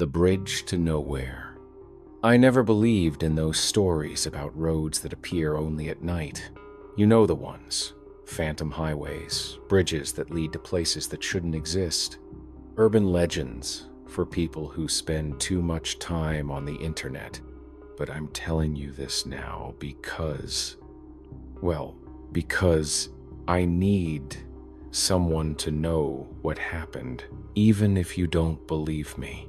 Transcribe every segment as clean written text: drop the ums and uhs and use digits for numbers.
The bridge to nowhere. I never believed in those stories about roads that appear only at night. You know the ones. Phantom highways, bridges that lead to places that shouldn't exist. Urban legends for people who spend too much time on the internet. But I'm telling you this now because I need someone to know what happened, even if you don't believe me.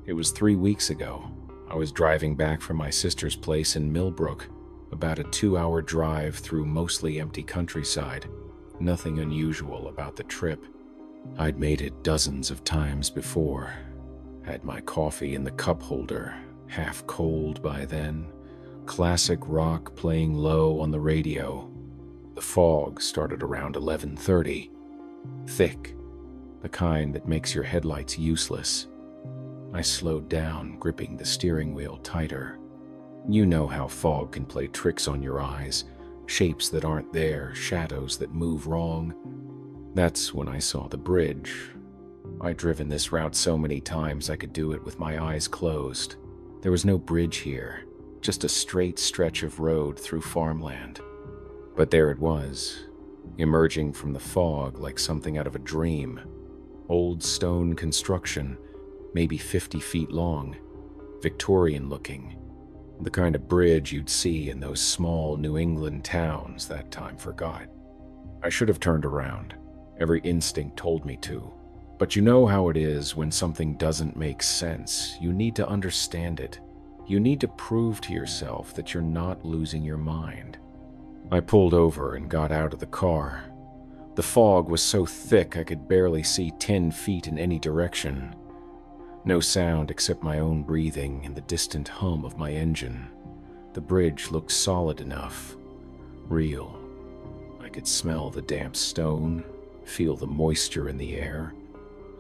It was 3 weeks ago. I was driving back from my sister's place in Millbrook, about a 2-hour drive through mostly empty countryside. Nothing unusual about the trip. I'd made it dozens of times before. Had my coffee in the cup holder, half cold by then. Classic rock playing low on the radio. The fog started around 11:30. Thick, the kind that makes your headlights useless. I slowed down, gripping the steering wheel tighter. You know how fog can play tricks on your eyes, shapes that aren't there, shadows that move wrong. That's when I saw the bridge. I'd driven this route so many times I could do it with my eyes closed. There was no bridge here, just a straight stretch of road through farmland. But there it was, emerging from the fog like something out of a dream. Old stone construction, maybe 50 feet long, Victorian-looking. The kind of bridge you'd see in those small New England towns that time forgot. I should have turned around. Every instinct told me to. But you know how it is when something doesn't make sense. You need to understand it. You need to prove to yourself that you're not losing your mind. I pulled over and got out of the car. The fog was so thick I could barely see 10 feet in any direction. No sound except my own breathing and the distant hum of my engine. The bridge looked solid enough. Real. I could smell the damp stone, feel the moisture in the air.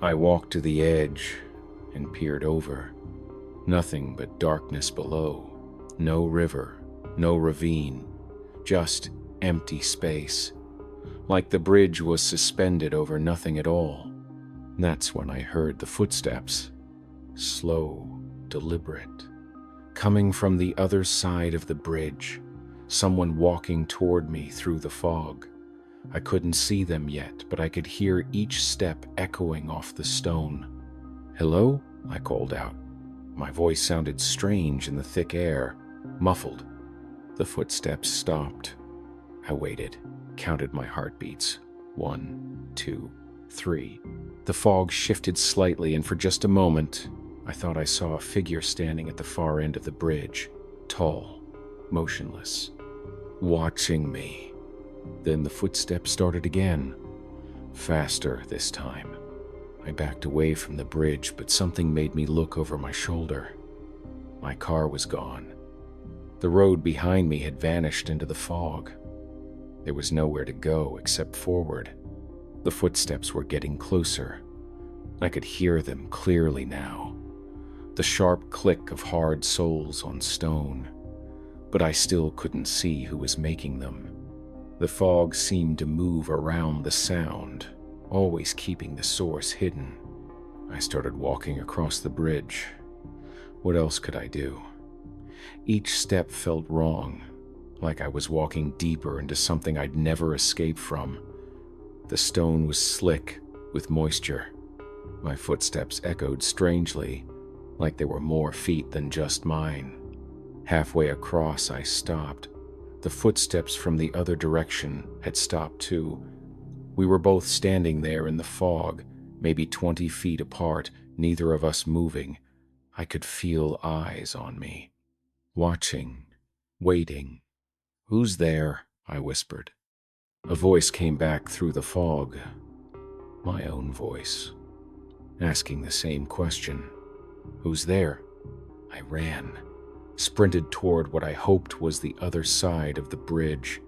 I walked to the edge and peered over. Nothing but darkness below. No river, no ravine, just empty space. Like the bridge was suspended over nothing at all. That's when I heard the footsteps. Slow, deliberate. Coming from the other side of the bridge. Someone walking toward me through the fog. I couldn't see them yet, but I could hear each step echoing off the stone. "Hello?" I called out. My voice sounded strange in the thick air, muffled. The footsteps stopped. I waited, counted my heartbeats. 1, 2, 3. The fog shifted slightly, and for just a moment, I thought I saw a figure standing at the far end of the bridge, tall, motionless, watching me. Then the footsteps started again, faster this time. I backed away from the bridge, but something made me look over my shoulder. My car was gone. The road behind me had vanished into the fog. There was nowhere to go except forward. The footsteps were getting closer. I could hear them clearly now. The sharp click of hard soles on stone. But I still couldn't see who was making them. The fog seemed to move around the sound, always keeping the source hidden. I started walking across the bridge. What else could I do? Each step felt wrong, like I was walking deeper into something I'd never escape from. The stone was slick with moisture. My footsteps echoed strangely, like there were more feet than just mine. Halfway across, I stopped. The footsteps from the other direction had stopped too. We were both standing there in the fog, maybe 20 feet apart, neither of us moving. I could feel eyes on me, watching, waiting. "Who's there?" I whispered. A voice came back through the fog. My own voice, asking the same question. "Who's there?" I ran, sprinted toward what I hoped was the other side of the bridge.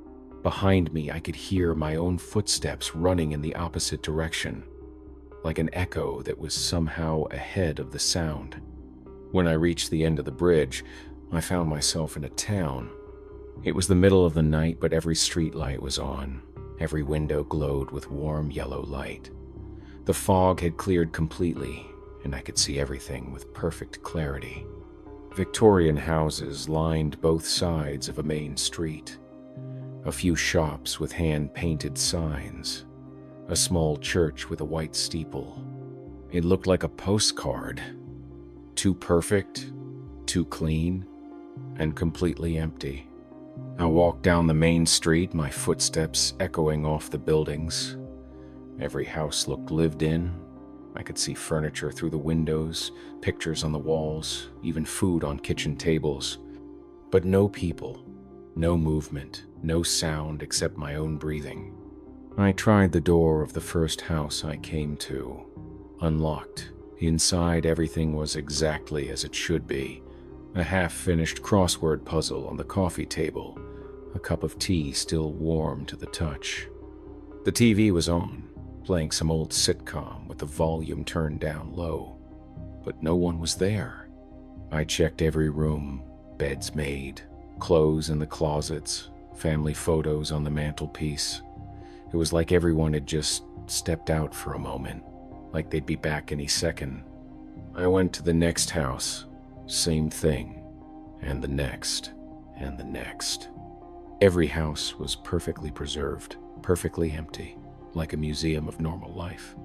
Behind me, I could hear my own footsteps running in the opposite direction, like an echo that was somehow ahead of the sound. When I reached the end of the bridge, I found myself in a town. It was the middle of the night, but every street light was on. Every window glowed with warm yellow light. The fog had cleared completely, and I could see everything with perfect clarity. Victorian houses lined both sides of a main street. A few shops with hand-painted signs. A small church with a white steeple. It looked like a postcard. Too perfect, too clean, and completely empty. I walked down the main street, my footsteps echoing off the buildings. Every house looked lived in. I could see furniture through the windows, pictures on the walls, even food on kitchen tables. But no people, no movement, no sound except my own breathing. I tried the door of the first house I came to. Unlocked. Inside, everything was exactly as it should be. A half-finished crossword puzzle on the coffee table. A cup of tea still warm to the touch. The TV was on, playing some old sitcom with the volume turned down low. But no one was there. I checked every room, beds made, clothes in the closets, family photos on the mantelpiece. It was like everyone had just stepped out for a moment, like they'd be back any second. I went to the next house, same thing, and the next, and the next. Every house was perfectly preserved, perfectly empty, like a museum of normal life.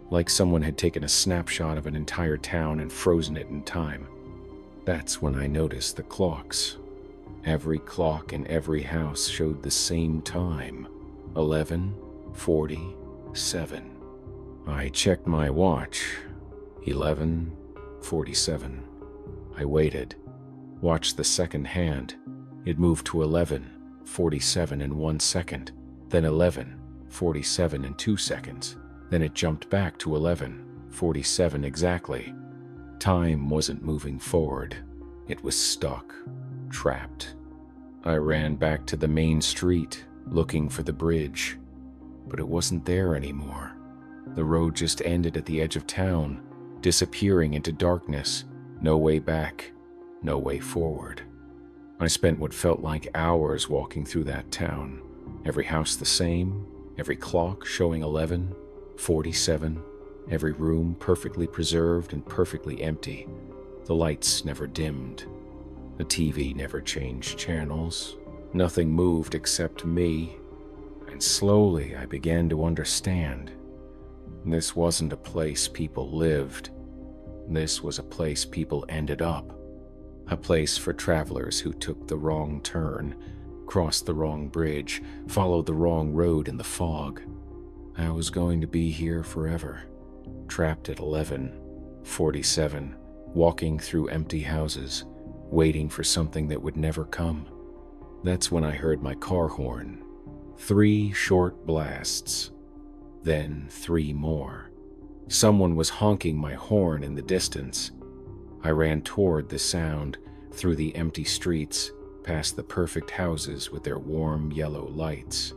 Like someone had taken a snapshot of an entire town and frozen it in time. That's when I noticed the clocks. Every clock in every house showed the same time, 11:47. I checked my watch, 11:47. I waited, watched the second hand. It moved to 11:47 in 1 second, then 11:47 in 2 seconds. Then it jumped back to 11:47 exactly. Time wasn't moving forward. It was stuck, trapped. I ran back to the main street, looking for the bridge. But it wasn't there anymore. The road just ended at the edge of town, disappearing into darkness. No way back, no way forward. I spent what felt like hours walking through that town. Every house the same, every clock showing 11:47, every room perfectly preserved and perfectly empty. The lights never dimmed. The TV never changed channels. Nothing moved except me. And slowly I began to understand. This wasn't a place people lived. This was a place people ended up. A place for travelers who took the wrong turn, crossed the wrong bridge, followed the wrong road in the fog. I was going to be here forever, trapped at 11:47, walking through empty houses, waiting for something that would never come. That's when I heard my car horn. 3 short blasts, then 3 more. Someone was honking my horn in the distance. I ran toward the sound, through the empty streets, past the perfect houses with their warm yellow lights.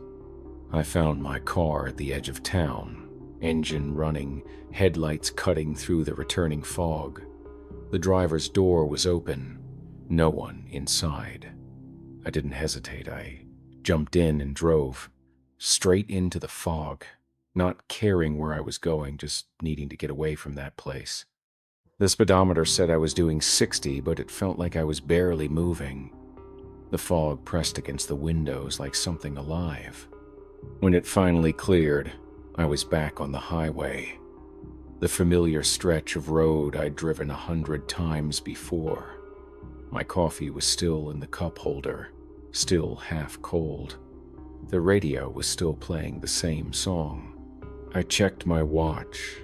I found my car at the edge of town, engine running, headlights cutting through the returning fog. The driver's door was open, no one inside. I didn't hesitate. I jumped in and drove, straight into the fog, not caring where I was going, just needing to get away from that place. The speedometer said I was doing 60, but it felt like I was barely moving. The fog pressed against the windows like something alive. When it finally cleared, I was back on the highway. The familiar stretch of road I'd driven 100 times before. My coffee was still in the cup holder, still half cold. The radio was still playing the same song. I checked my watch.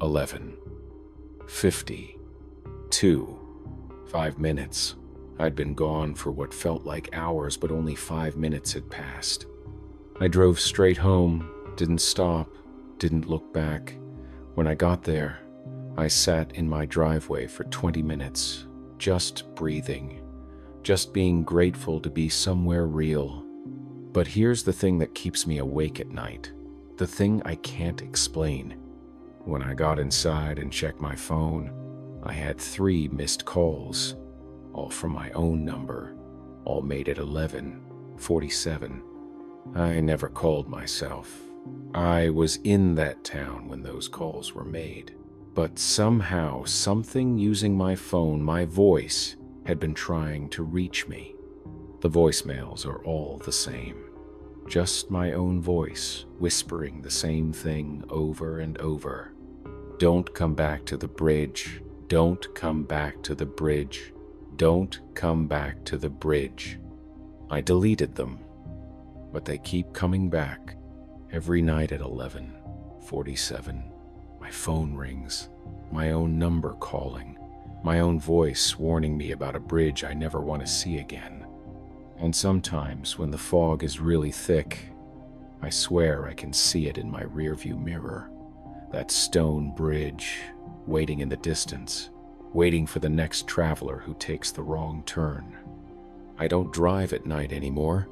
11:52. 5 minutes. I'd been gone for what felt like hours, but only 5 minutes had passed. I drove straight home, didn't stop, didn't look back. When I got there, I sat in my driveway for 20 minutes, just breathing, just being grateful to be somewhere real. But here's the thing that keeps me awake at night, the thing I can't explain. When I got inside and checked my phone, I had 3 missed calls, all from my own number, all made at 11:47. I never called myself. I was in that town when those calls were made. But somehow, something using my phone, my voice, had been trying to reach me. The voicemails are all the same. Just my own voice, whispering the same thing over and over. Don't come back to the bridge. Don't come back to the bridge. Don't come back to the bridge. I deleted them, but they keep coming back. Every night at 11:47, my phone rings, my own number calling, my own voice warning me about a bridge I never want to see again. And sometimes, when the fog is really thick, I swear I can see it in my rearview mirror. That stone bridge, waiting in the distance, waiting for the next traveler who takes the wrong turn. I don't drive at night anymore.